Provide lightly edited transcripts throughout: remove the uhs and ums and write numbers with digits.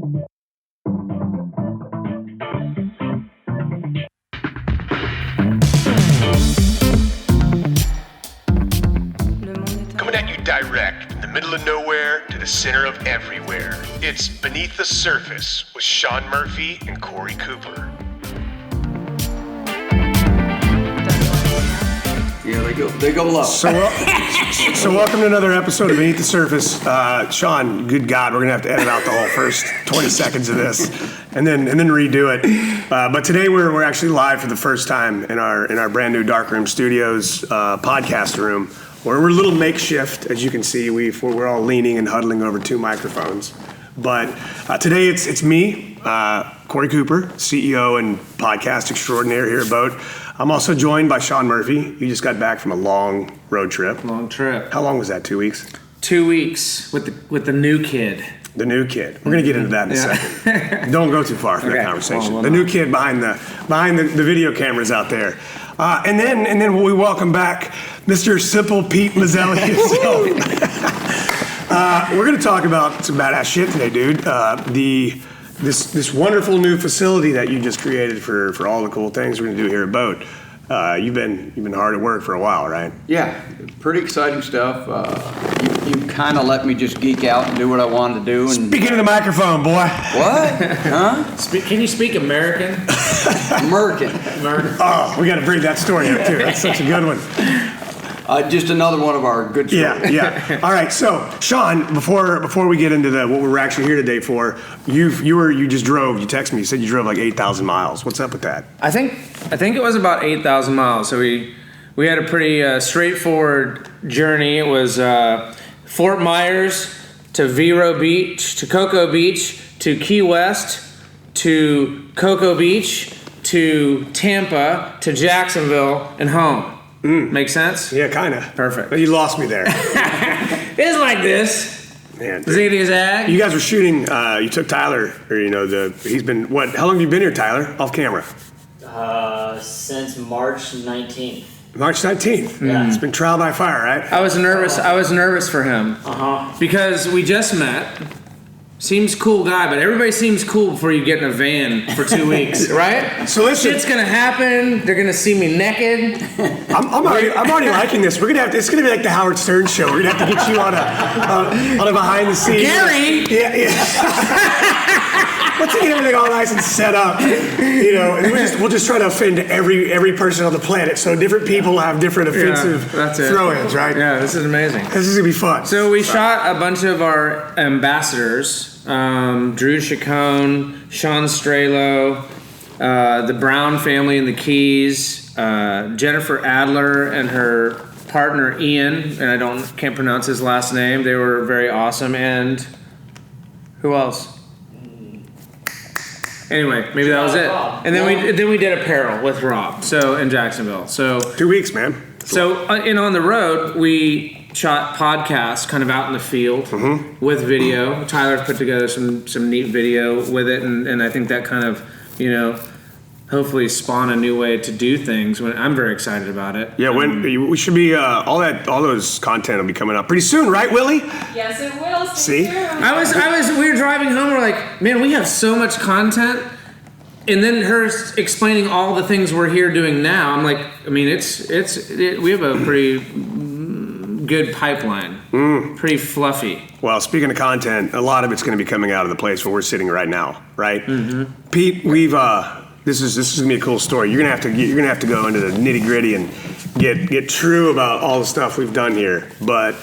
Coming at you direct from the middle of nowhere to the center of everywhere. It's Beneath the Surface with Sean Murphy and Corey Cooper. Yeah, they go low. So welcome to another episode of Beneath the Surface. Sean, good God, we're gonna have to edit out the whole first 20 seconds of this, and then redo it. But today we're actually live for the first time in our brand new Darkroom Studios podcast room, where we're a little makeshift. As you can see, we're all leaning and huddling over two microphones. But today it's me, Corey Cooper, CEO and podcast extraordinaire here at BOTE. I'm also joined by Sean Murphy. You just got back from a long road trip. Long trip. How long was that? 2 weeks? 2 weeks with the new kid. The new kid. We're going to get into that in a second. Don't go too far from that conversation. Well, the new kid behind the video cameras out there. And then we welcome back Mr. Simple Pete Mazzelli himself. We're going to talk about some badass shit today, dude. This wonderful new facility that you just created for all the cool things we're going to do here at BOTE. You've been hard at work for a while, right? Yeah, pretty exciting stuff. You kind of let me just geek out and do what I wanted to do. And Speak into the microphone, boy. What? Huh? Can you speak American? American. Oh, we got to bring that story up too. That's such a good one. Just another one of our good stories. Yeah. All right. So, Sean, before we get into what we're actually here today for, you just drove. You texted me. You said you drove like 8,000 miles. What's up with that? I think it was about 8,000 miles. So we had a pretty straightforward journey. It was Fort Myers to Vero Beach to Cocoa Beach to Key West to Cocoa Beach to Tampa to Jacksonville and home. Make sense? Yeah, kind of. Perfect. But you lost me there. It's like this. Man, Ziggy zag. you guys were shooting. You took Tyler, or he's been what? How long have you been here, Tyler? Off camera? Since March 19th. March 19th. Yeah. It's been trial by fire, right? I was nervous for him. Because we just met. Seems cool guy, but everybody seems cool before you get in a van for 2 weeks, right? So listen, shit's gonna happen. They're gonna see me naked. I'm already liking this. It's gonna be like the Howard Stern show. We're gonna have to get you on a behind the scenes. Gary. Yeah. Let's get everything all nice and set up. And we'll just try to offend every person on the planet. So different people have different offensive throw-ins, right? Yeah, this is amazing. This is gonna be fun. So we shot a bunch of our ambassadors. Drew Chacon, Sean Strelo, the Brown family in the Keys, Jennifer Adler and her partner Ian, and I can't pronounce his last name. They were very awesome. And who else? Anyway, maybe that was it. And then we did apparel with Rob. So in Jacksonville. So 2 weeks, man. So on the road we shot podcasts kind of out in the field with video. Tyler's put together some neat video with it, and I think that kind of hopefully spawn a new way to do things. I'm very excited about it. Yeah, we should be all those content will be coming up pretty soon, right, Willie? Yes, it will. See? We were driving home. We're like, man, we have so much content. And then her explaining all the things we're here doing now. I'm like, I mean, we have a pretty good pipeline, pretty fluffy. Well, speaking of content, a lot of it's going to be coming out of the place where we're sitting right now, right? Pete, we've this is gonna be a cool story. You're gonna have to go into the nitty gritty and get true about all the stuff we've done here, but.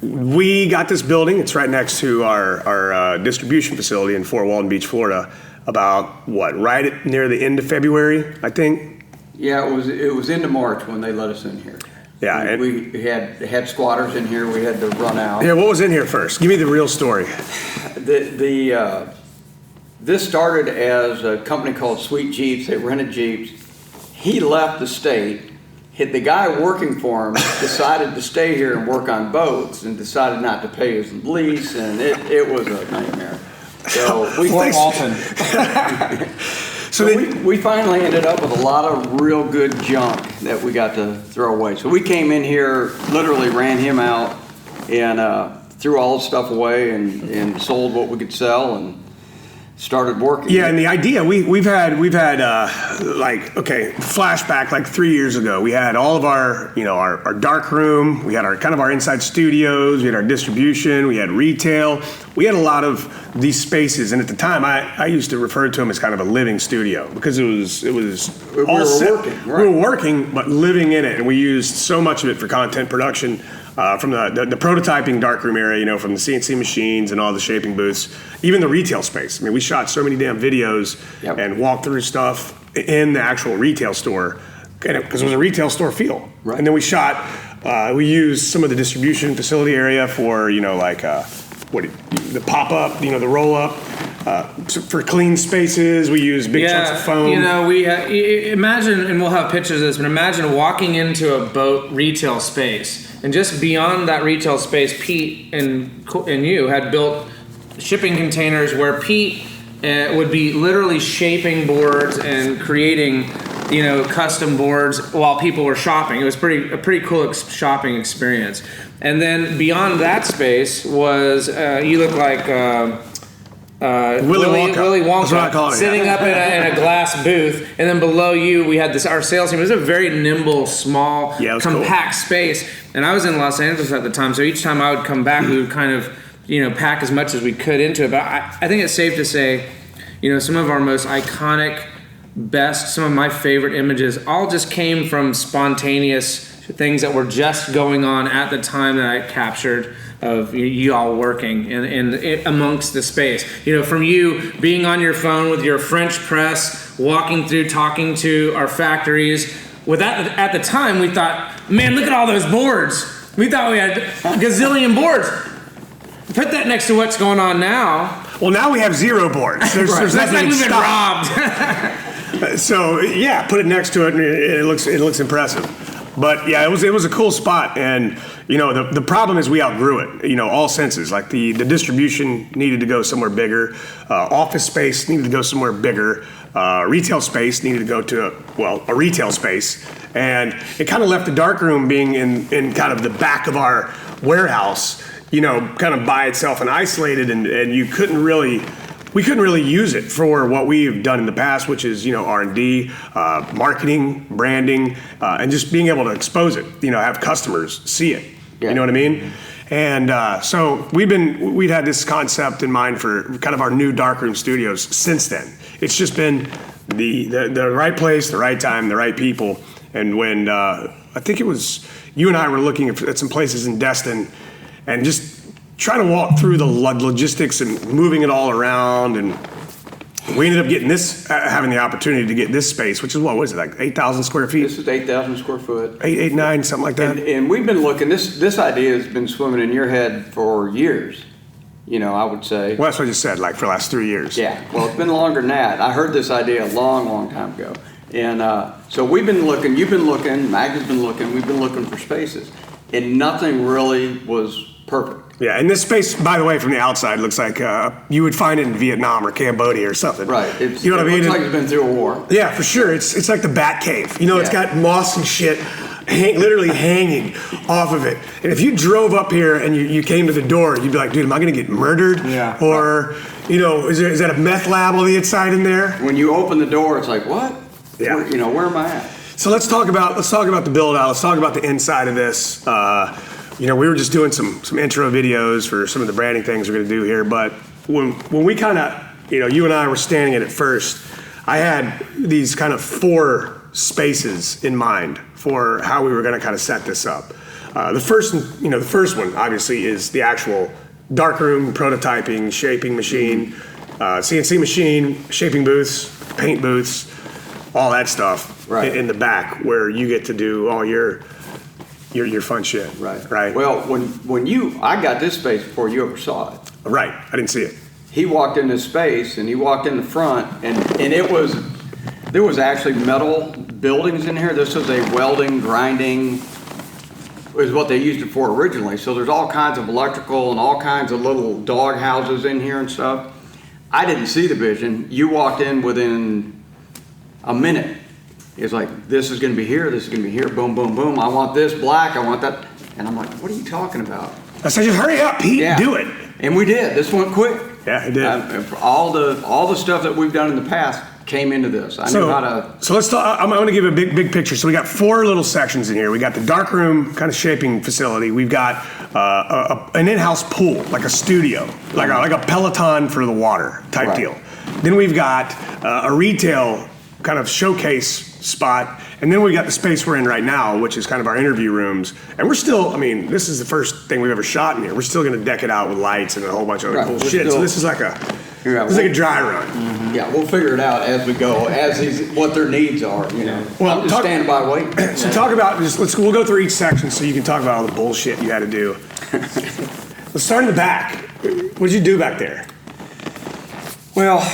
We got this building. It's right next to our distribution facility in Fort Walton Beach, Florida. About right near the end of February, I think. Yeah, it was into March when they let us in here. Yeah, we had squatters in here. We had to run out. Yeah, what was in here first? Give me the real story. This started as a company called Sweet Jeeps. They rented Jeeps. He left the state. The guy working for him decided to stay here and work on boats and decided not to pay his lease, and it was a nightmare. So we we finally ended up with a lot of real good junk that we got to throw away. So we came in here, literally ran him out, and threw all the stuff away and sold what we could sell. And started working. Yeah, and the idea we've had like, okay, flashback like 3 years ago. We had all of our our darkroom. We had our kind of our inside studios. We had our distribution. We had retail. We had a lot of these spaces, and at the time, I used to refer to them as kind of a living studio because it was all set. Working, right. We were working, but living in it, and we used so much of it for content production. From the prototyping darkroom area, from the CNC machines and all the shaping booths, even the retail space. I mean, we shot so many damn videos and walked through stuff in the actual retail store because it was a retail store feel. Right. And then we used some of the distribution facility area for the pop up, the roll up. For clean spaces, we use big chunks of foam. Imagine, and we'll have pictures of this, but imagine walking into a BOTE retail space, and just beyond that retail space, Pete and you had built shipping containers where Pete would be literally shaping boards and creating, custom boards while people were shopping. It was a pretty cool shopping experience. And then beyond that space was you look like. Willy Wonka. That's what I call it, sitting up in a glass booth, and then below you we had our sales team. It was a very nimble, small, compact space. And I was in Los Angeles at the time, so each time I would come back, we would kind of pack as much as we could into it. But I think it's safe to say, some of our most iconic, some of my favorite images all just came from spontaneous things that were just going on at the time that I captured of you all working in amongst the space. From you being on your phone with your French press, walking through, talking to our factories. At the time, we thought, man, look at all those boards. We thought we had a gazillion boards. Put that next to what's going on now. Well, now we have 0 boards. There's That's like we've been robbed. So put it next to it, and it looks impressive. But yeah, it was a cool spot, and the problem is we outgrew it. All senses, like the distribution needed to go somewhere bigger, office space needed to go somewhere bigger, retail space needed to go to a retail space, and it kind of left the darkroom being in kind of the back of our warehouse, kind of by itself and isolated, and we couldn't really use it for what we've done in the past, which is, R&D, marketing, branding, and just being able to expose it, have customers see it. Yeah. You know what I mean? And so we'd had this concept in mind for kind of our new darkroom studios since then. It's just been the right place, the right time, the right people. And when I think it was you and I were looking at some places in Destin and just trying to walk through the logistics and moving it all around, and we ended up getting having the opportunity to get this space, which is what was it, like 8,000 square feet? This is 8,000 square foot. 9, something like that. And we've been looking. This idea has been swimming in your head for years. I would say. Well, that's what I just said, like for the last 3 years. Yeah. Well, it's been longer than that. I heard this idea a long, long time ago, and so we've been looking. You've been looking. Maggie's been looking. We've been looking for spaces, and nothing really was perfect. Yeah, and this space, by the way, from the outside, looks like you would find it in Vietnam or Cambodia or something. Right. You know what I mean? It looks like it's been through a war. Yeah, for sure. It's like the Bat Cave. It's got moss and shit literally hanging off of it. And if you drove up here and you came to the door, you'd be like, dude, am I going to get murdered? Yeah. Or, is that a meth lab on the inside in there? When you open the door, it's like, what? Yeah. Where am I at? So let's talk about the build out. Let's talk about the inside of this. We were just doing some intro videos for some of the branding things we're going to do here. But when we kind of, you and I were standing at first, I had these kind of 4 spaces in mind for how we were going to kind of set this up. The first one obviously is the actual darkroom, prototyping, shaping machine, CNC machine, shaping booths, paint booths, all that stuff in the back where you get to do all your fun shit. Right. Well, I got this space before you ever saw it. Right. I didn't see it. He walked in this space and he walked in the front and there was actually metal buildings in here. This was a welding, grinding, is what they used it for originally. So there's all kinds of electrical and all kinds of little dog houses in here and stuff. I didn't see the vision. You walked in within a minute. It's like, this is going to be here, this is going to be here, boom, boom, boom. I want this black, I want that. And I'm like, what are you talking about? I said, just hurry up, Pete, do it. And we did. This went quick. Yeah, it did. All the stuff that we've done in the past came into this. I knew how to. So let's talk. I'm going to give a big picture. So we got 4 little sections in here. We got the darkroom kind of shaping facility. We've got an in-house pool, like a studio, like a Peloton for the water type Right. deal. Then we've got a retail kind of showcase spot, and then we got the space we're in right now, which is kind of our interview rooms. And we're still, I mean, this is the first thing we've ever shot in here. We're still going to deck it out with lights and a whole bunch of other Right, cool we're shit. So still- this is like a dry run. Yeah, we'll figure it out as we go, what their needs are. You know, Well, I'm just talk- standing by waiting. So talk about just we'll go through each section so you can talk about all the bullshit you had to do. Let's start in the back. What did you do back there? Well,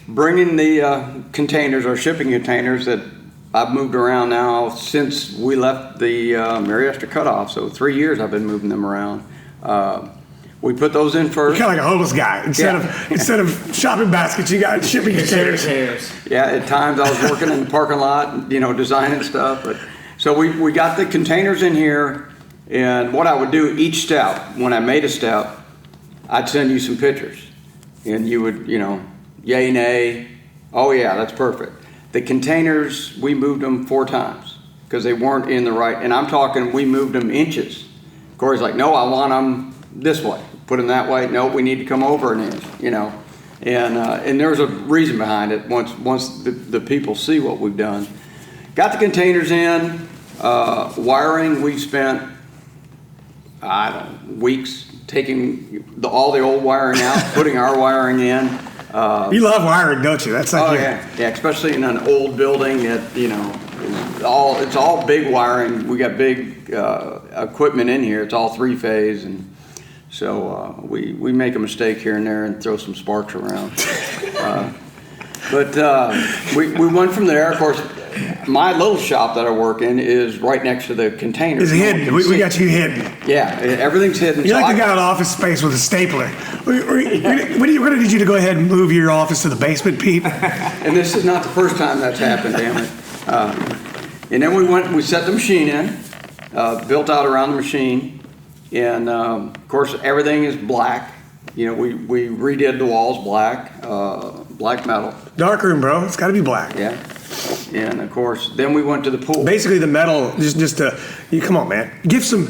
bringing the containers, or shipping containers that I've moved around now since we left the Mariester cutoff. So 3 years I've been moving them around. We put those in first. You're kind of like a homeless guy. Instead of shopping baskets, you got shipping containers. Yeah, at times I was working in the parking lot, designing stuff. But so we got the containers in here, and what I would do each step, when I made a step, I'd send you some pictures, and you would, yay, nay, oh yeah, that's perfect. The containers, we moved them 4 times because they weren't in the right, and I'm talking, we moved them inches. Corey's like, no, I want them this way. Put them that way. No, we need to come over an inch, And there's a reason behind it once the people see what we've done. Got the containers in, wiring, we spent, weeks taking all the old wiring out, putting our wiring in. You love wiring, don't you? That's like Yeah, especially in an old building that it's all big wiring. We got big equipment in here. It's all 3-phase, and so we make a mistake here and there and throw some sparks around. But we went from there. Of course, my little shop that I work in is right next to the containers. It's hidden. We got you hidden. Yeah, everything's hidden. You're like the guy in office space with a stapler. We're going to need you to go ahead and move your office to the basement, Pete. And this is not the first time that's happened, damn it. And then we set the machine in, built out around the machine, and of course everything is black. We redid the walls black metal. Darkroom, bro. It's got to be black. Yeah. And of course, then we went to the pool. Basically, the metal come on, man. Give some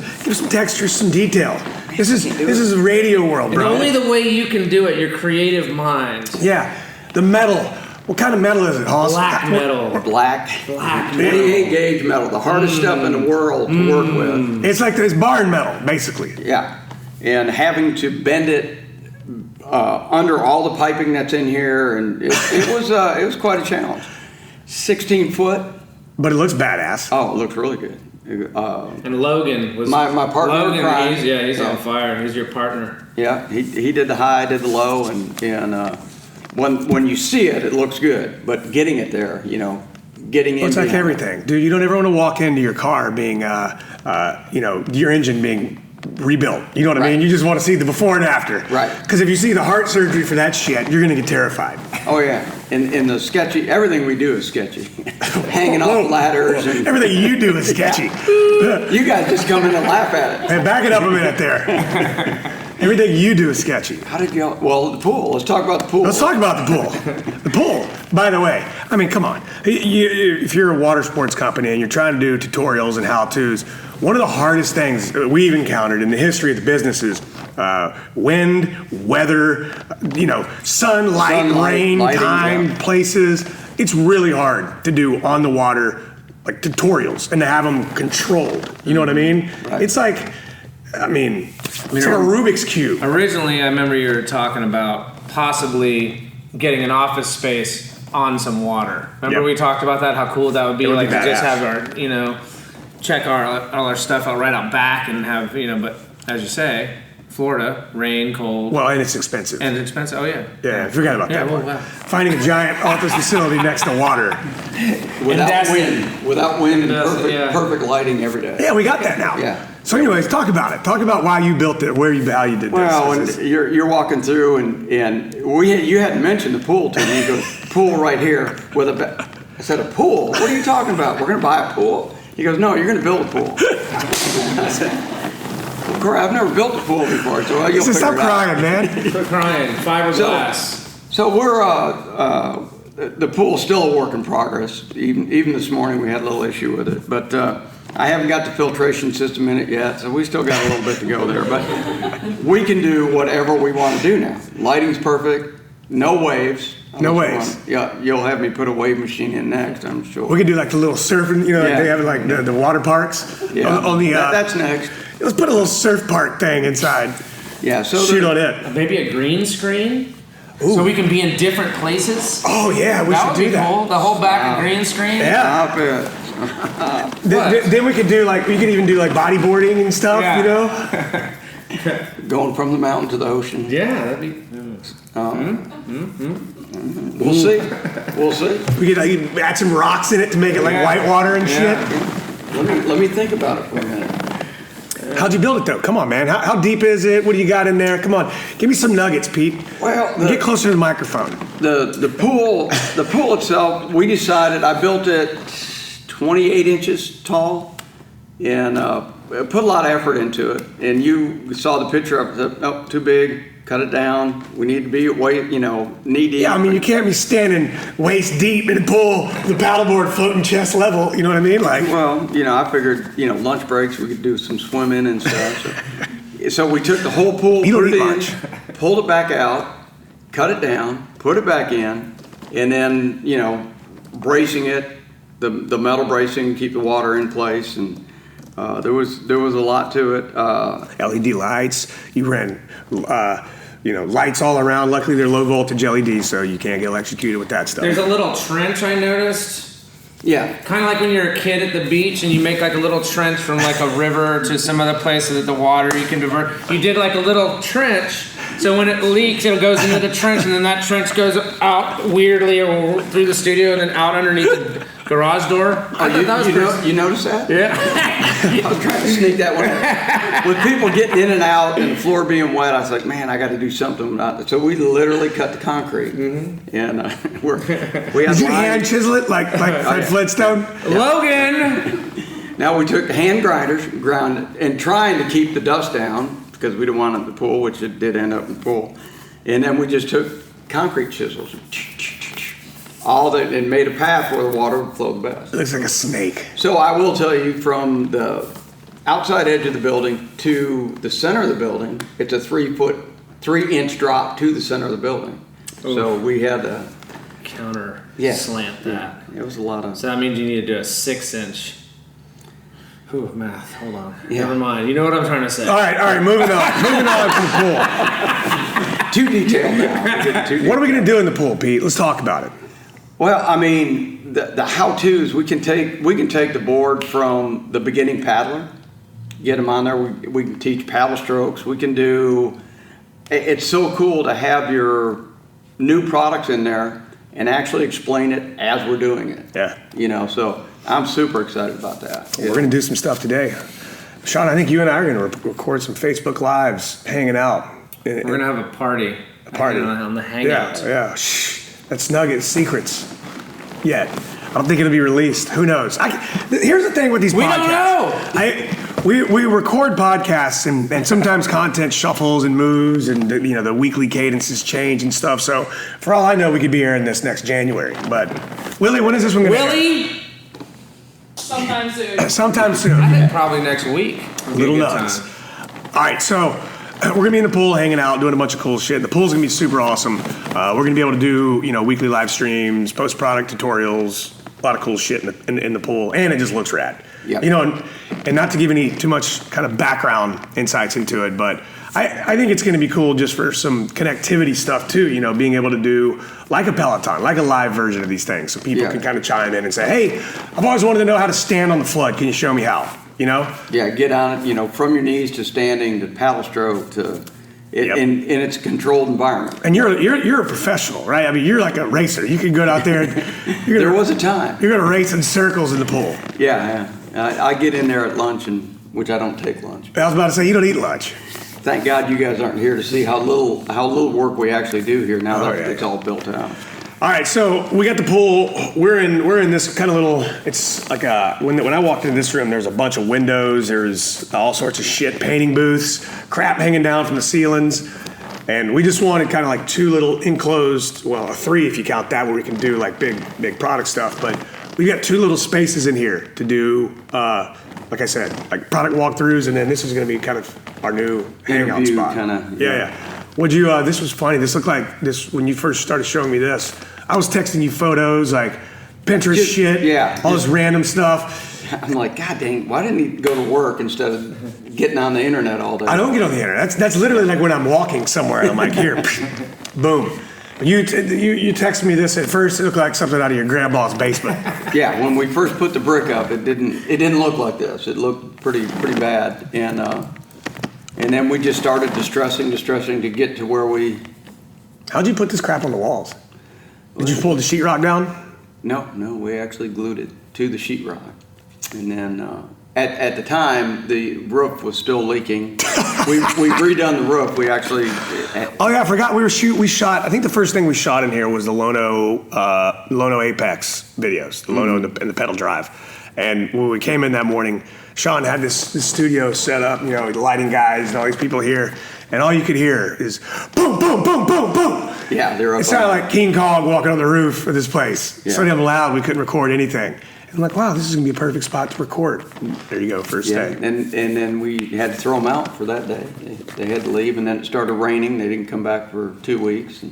texture, some detail. This is a radio world, bro. And only the way you can do it, your creative mind. Yeah, the metal. What kind of metal is it, Hoss? Black metal. Black 28 gauge metal, the hardest stuff in the world to work with. It's like this barn metal, basically. Yeah, and having to bend it under all the piping that's in here, and it was quite a challenge. 16 foot. But it looks badass. Oh, it looks really good. And Logan was My partner. Logan, cried. he's on fire. He's your partner. Yeah, he did the high, I did the low, and when you see it, it looks good. But getting it there, getting in. It's like everything, dude. You don't ever want to walk into your car being, your engine being rebuilt. You know what I mean? You just want to see the before and after. Right. Because if you see the heart surgery for that shit, you're gonna get terrified. Oh yeah, and the sketchy. Everything we do is sketchy. Hanging off ladders and Everything you do is sketchy. you guys just come in and laugh at it. Hey, back it up a minute there. Everything you do is sketchy. How did you? Well, the pool. Let's talk about the pool. Let's talk about the pool. The pool, by the way, I mean, come on. If you're a water sports company and you're trying to do tutorials and how-tos, one of the hardest things we've encountered in the history of the business is wind, weather, sunlight, rain, lighting, time, yeah. places. It's really hard to do on the water, like tutorials, and to have them controlled. You know what I mean? Right. It's like, it's like a Rubik's Cube. Originally, I remember you were talking about possibly getting an office space on some water. Remember Yep. we talked about that? How cool that would be, would be like to just badass. have our, check all our stuff out right out back and have, but as you say, Florida, rain, cold, Well, and it's expensive. and it's expensive. Oh yeah. Yeah, I forgot about Yeah, that well, one. wow. Finding a giant office facility next to water. Without wind and Yeah. perfect lighting every day. Yeah, we got that now. Yeah. So anyways, talk about it. Talk about why you built it, how you did Well, this. when you're walking through and you hadn't mentioned the pool to me. You go, pool right here with I said, a pool? What are you talking about? We're going to buy a pool? He goes, no, you're going to build a pool. I said, cry. I've never built a pool before, so you'll So figure stop it out. crying, man. Quit crying. Fiberglass. So we're the pool's still a work in progress. Even this morning we had a little issue with it, but I haven't got the filtration system in it yet, so we still got a little bit to go there. But we can do whatever we want to do now. Lighting's perfect. No waves. No waves. Yeah, you'll have me put a wave machine in next, I'm sure. We could do like the little surfing, you know, like Yeah. they have like the water parks. Yeah, On the, that's next. let's put a little surf park thing inside. Yeah, so Shoot there- on it. Maybe a green screen? So we can be in different places? Oh yeah, we That should would do be that. cool. The whole back of green screen? Yeah. Stop it. Then we could do like we could even do like bodyboarding and stuff, Yeah. you know. Going from the mountain to the ocean. Yeah, that'd be. We'll see. We'll see. We could like add some rocks in it to make it like Yeah. white water and Yeah. shit. Let me think about it for a minute. How'd you build it though? Come on, man. How deep is it? What do you got in there? Come on, give me some nuggets, Pete. Well, Get closer to the microphone. the pool itself, we decided, I built it 28 inches tall and put a lot of effort into it. And you saw the picture of it. Nope, too big. Cut it down. We need to be knee deep. Yeah, I mean you can't be standing waist deep in the pool with a paddleboard floating chest level. You know what I mean? Like, Well, I figured, lunch breaks, we could do some swimming and stuff. So we took the whole pool, You don't put it eat in, lunch. pulled it back out, cut it down, put it back in, and then, bracing it, the metal bracing, keep the water in place. And there was a lot to it. LED lights. You ran, lights all around. Luckily, they're low voltage LEDs, so you can't get electrocuted with that stuff. There's a little trench I noticed. Yeah. Kind of like when you're a kid at the beach and you make like a little trench from like a river to some other place so that the water you can divert. You did like a little trench, so when it leaks, it goes into the trench, and then that trench goes out weirdly through the studio and then out underneath the garage door. I thought that was You noticed that? Yeah. I was trying to sneak that one out. With people getting in and out and the floor being wet, I was like, man, I got to do something about it. So we literally cut the concrete. And we had Did you lines. hand chisel it like Fred Flintstone? Logan! Now we took hand grinders, ground it, and trying to keep the dust down because we didn't want it in the pool, which it did end up in the pool. And then we just took concrete chisels, all that, and made a path where the water would flow the best. It looks like a snake. So I will tell you, from the outside edge of the building to the center of the building, it's a 3-inch drop to the center of the building. So we had a, Counter Yeah. slant that. it was a lot of. So that means you need to do a 6-inch. Ooh, math. Hold on. Yeah. Never mind. You know what I'm trying to say. All right, moving on. Moving on from the pool. Too detailed now. We're getting too What are we gonna do in the pool, Pete? Let's talk about it. Well, I mean, the how-tos, we can take the board from the beginning paddler, get them on there. We can teach paddle strokes. We can do. It's so cool to have your new products in there and actually explain it as we're doing it. Yeah. So I'm super excited about that. We're gonna do some stuff today. Sean, I think you and I are gonna record some Facebook Lives, hanging out. We're going to have a party. A party. On the hangout. Yeah. Shh. That's Nugget secrets. Yet. I don't think it'll be released. Who knows? Here's the thing with these We podcasts. don't know. We record podcasts and sometimes content shuffles and moves and the weekly cadences change and stuff. So for all I know, we could be airing this next January. But Willie, when is this one going to air? Willie? Sometime soon. Sometime soon. I think probably next week. Would be a Little good nuts. time. All right, so we're gonna be in the pool, hanging out, doing a bunch of cool shit. The pool's gonna be super awesome. We're gonna be able to do weekly live streams, post product tutorials, a lot of cool shit in the pool, and it just looks rad. Yep. And not to give any too much kind of background insights into it, but I think it's gonna be cool just for some connectivity stuff too. Being able to do like a Peloton, like a live version of these things, so people Yeah. can kind of chime in and say, "Hey, I've always wanted to know how to stand on the flood. Can you show me how?" Yeah, get on it, from your knees to standing to paddle stroke to, Yep. in its controlled environment. And you're a professional, right? I mean, you're like a racer. You can go out there and There was a time. you're gonna race in circles in the pool. Yeah. I get in there at lunch, which I don't take lunch. I was about to say you don't eat lunch. Thank God you guys aren't here to see how little work we actually do here now Oh, that yeah. it's all built out. All right, so we got the pool. We're in this kind of little. It's like when I walked into this room, there's a bunch of windows. There's all sorts of shit, painting booths, crap hanging down from the ceilings, and we just wanted kind of like two little enclosed, well, three if you count that, where we can do like big product stuff. But we got two little spaces in here to do, like I said, like product walkthroughs, and then this is going to be kind of our new hangout Interview spot. kinda, Yeah. Would you? This was funny. This looked like this when you first started showing me this. I was texting you photos like Pinterest shit, all this random stuff. I'm like, God dang, why didn't he go to work instead of getting on the internet all day? I don't get on the internet. That's literally like when I'm walking somewhere. I'm like, here, boom. You texted me this at first. It looked like something out of your grandma's basement. Yeah, when we first put the brick up, it didn't look like this. It looked pretty bad, and then we just started distressing to get to where we. How'd you put this crap on the walls? Did you pull the sheetrock down? No, we actually glued it to the sheetrock, and then at the time the roof was still leaking. we redone the roof. We actually. Oh yeah, I forgot we shot. I think the first thing we shot in here was the Lono Apex videos, the Lono and the pedal drive. And when we came in that morning, Sean had this studio set up, the lighting guys and all these people here, and all you could hear is boom, boom, boom, boom, boom. Yeah, they're up. It sounded like King Kong walking on the roof of this place. Yeah. So damn loud, we couldn't record anything. And I'm like, wow, this is gonna be a perfect spot to record. There you go, first day. And then we had to throw them out for that day. They had to leave, and then it started raining. They didn't come back for 2 weeks.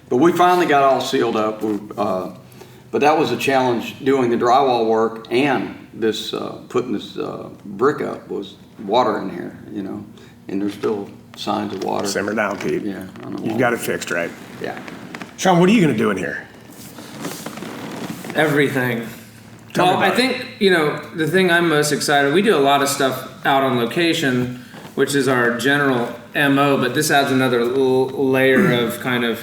But we finally got all sealed up. But that was a challenge doing the drywall work and this putting this brick up was water in here, and there's still signs of water. Simmer down, Pete. Yeah, on the wall. You've got it fixed, right? Yeah. Sean, what are you gonna do in here? Everything. Tell me Well, I about think, the thing I'm most excited, we do a lot of stuff out on location, which is our general MO, but this adds another little layer of kind of,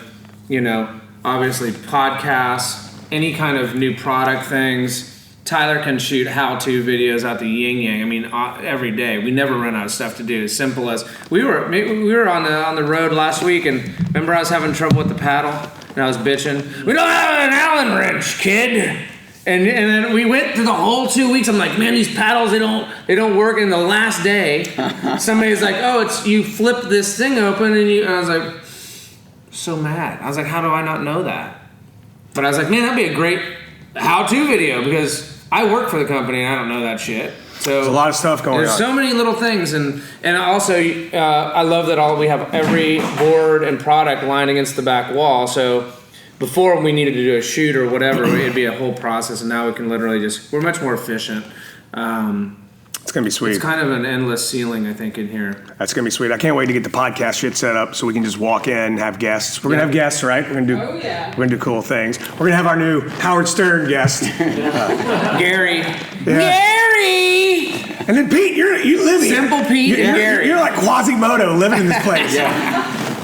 obviously podcasts, any kind of new product things. Tyler can shoot how-to videos out the yin-yang. I mean, every day. We never run out of stuff to do. As simple as we were on the road last week, and remember I was having trouble with the paddle, and I was bitching. We don't have an Allen wrench, kid. And then we went through the whole 2 weeks. I'm like, man, these paddles they don't work. And the last day, somebody's like, oh, it's you flip this thing open, and I was like, so mad. I was like, how do I not know that? But I was like, man, that'd be a great how-to video because I work for the company and I don't know that shit. So There's a lot of stuff going on. There's so many little things, and also I love that we have every board and product lined against the back wall. So before we needed to do a shoot or whatever, it'd be a whole process, and now we can literally we're much more efficient. It's gonna be sweet. It's kind of an endless ceiling, I think, in here. That's gonna be sweet. I can't wait to get the podcast shit set up so we can just walk in, have guests. We're gonna have guests, right? We're gonna do cool things. We're gonna have our new Howard Stern guest, Gary. Gary! And then Pete, you live here. Simple Pete and Gary. You're like Quasimodo living in this place.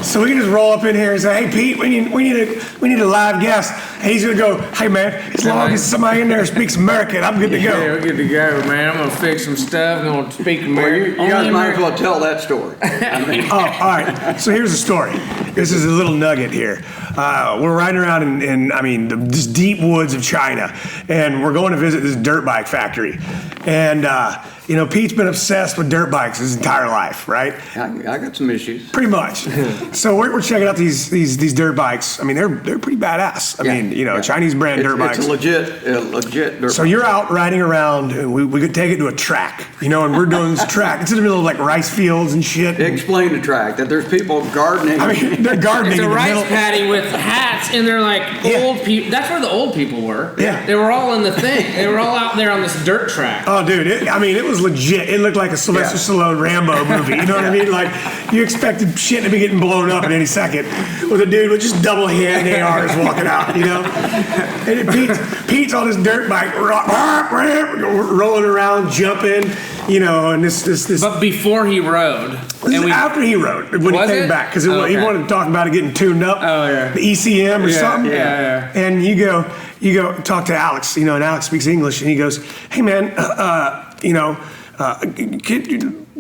So we can just roll up in here and say, hey Pete, we need a live guest. And he's gonna go, hey man, as long as somebody in there speaks American, I'm good to go. Yeah, we're good to go, man. I'm gonna fix some stuff. I'm gonna speak American. You guys might as well tell that story. Oh, all right. So here's the story. This is a little nugget here. We're riding around in this deep woods of China, and we're going to visit this dirt bike factory. And Pete's been obsessed with dirt bikes his entire life, right? I got some issues. Pretty much. So we're checking out these dirt bikes. I mean, they're pretty badass. Chinese brand dirt bikes. It's a legit dirt So bike. you're out riding around, and we could take it to a track, and we're doing this track. It's in the middle of like rice fields and shit. Explain the track, that there's people gardening. I mean, they're gardening It's a in the rice middle. paddy with hats, and they're like old people. That's where the old people were. Yeah. They were all in the thing. They were all out there on this dirt track. Oh, dude, it was legit. It looked like a Sylvester Stallone Rambo movie. You know what I mean? Like, you expected shit to be getting blown up at any second with a dude with just double hand ARs walking out, And then Pete's on his dirt bike, rolling around, jumping, and this. But before he rode, This is after he rode, when he Was came it? back, because Oh, he okay. wanted to talk about it getting tuned up. Oh, yeah. The ECM or something. Yeah. And you go talk to Alex, and Alex speaks English, and he goes, hey man,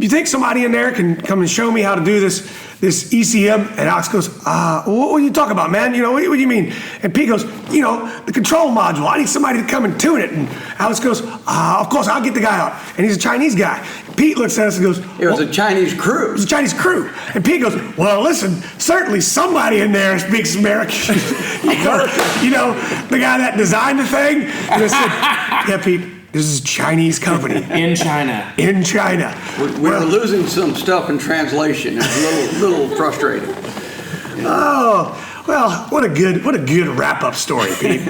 you think somebody in there can come and show me how to do this ECM? And Alex goes, what are you talking about, man? What do you mean? And Pete goes, the control module. I need somebody to come and tune it. And Alex goes, of course, I'll get the guy out. And he's a Chinese guy. Pete looks at us and goes, It was a Chinese crew. It was a Chinese crew. And Pete goes, well, listen, certainly somebody in there speaks American. The guy that designed the thing. And I said, yeah, Pete, this is a Chinese company. In China. In China. We were losing some stuff in translation. It's a little frustrating. Oh, well, what a good wrap-up story, Pete.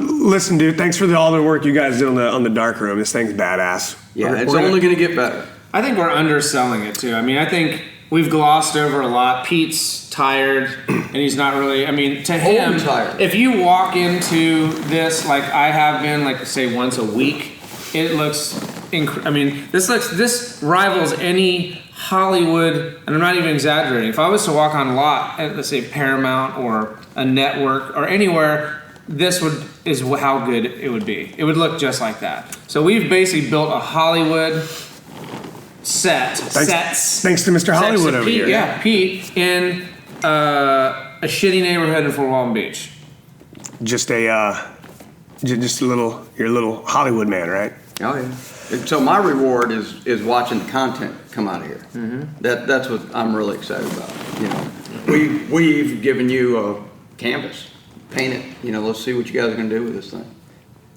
Listen, dude, thanks for all the work you guys did on the Darkroom. This thing's badass. Yeah, it's only going to get better. I think we're underselling it too. I mean, I think we've glossed over a lot. Pete's tired, and he's not really. I mean, to him, tired. If you walk into this like I have been, like say once a week, it looks. I mean, this rivals any Hollywood, and I'm not even exaggerating. If I was to walk on a lot at, let's say, Paramount or a network or anywhere, this is how good it would be. It would look just like that. So we've basically built a Hollywood sets. Thanks to Mr. Hollywood over Pete, here. Yeah, Pete in a shitty neighborhood in Fort Walton Beach. Just a little, you're a little Hollywood man, right? Oh yeah. So my reward is watching the content come out of here. Mm-hmm. That's what I'm really excited about. We've given you a canvas, paint it. Let's see what you guys are gonna do with this thing.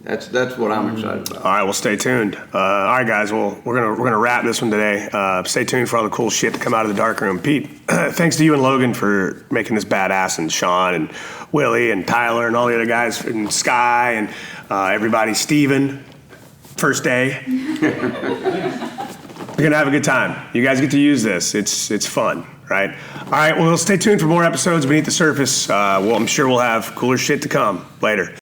That's what I'm excited about. All right, well, stay tuned. All right, guys. Well, we're gonna wrap this one today. Stay tuned for all the cool shit to come out of the Darkroom. Pete, thanks to you and Logan for making this badass, and Sean and Willie and Tyler and all the other guys, and Sky and everybody. Steven, first day. We're gonna have a good time. You guys get to use this. It's fun, right? All right. Well, stay tuned for more episodes beneath the surface. I'm sure we'll have cooler shit to come later.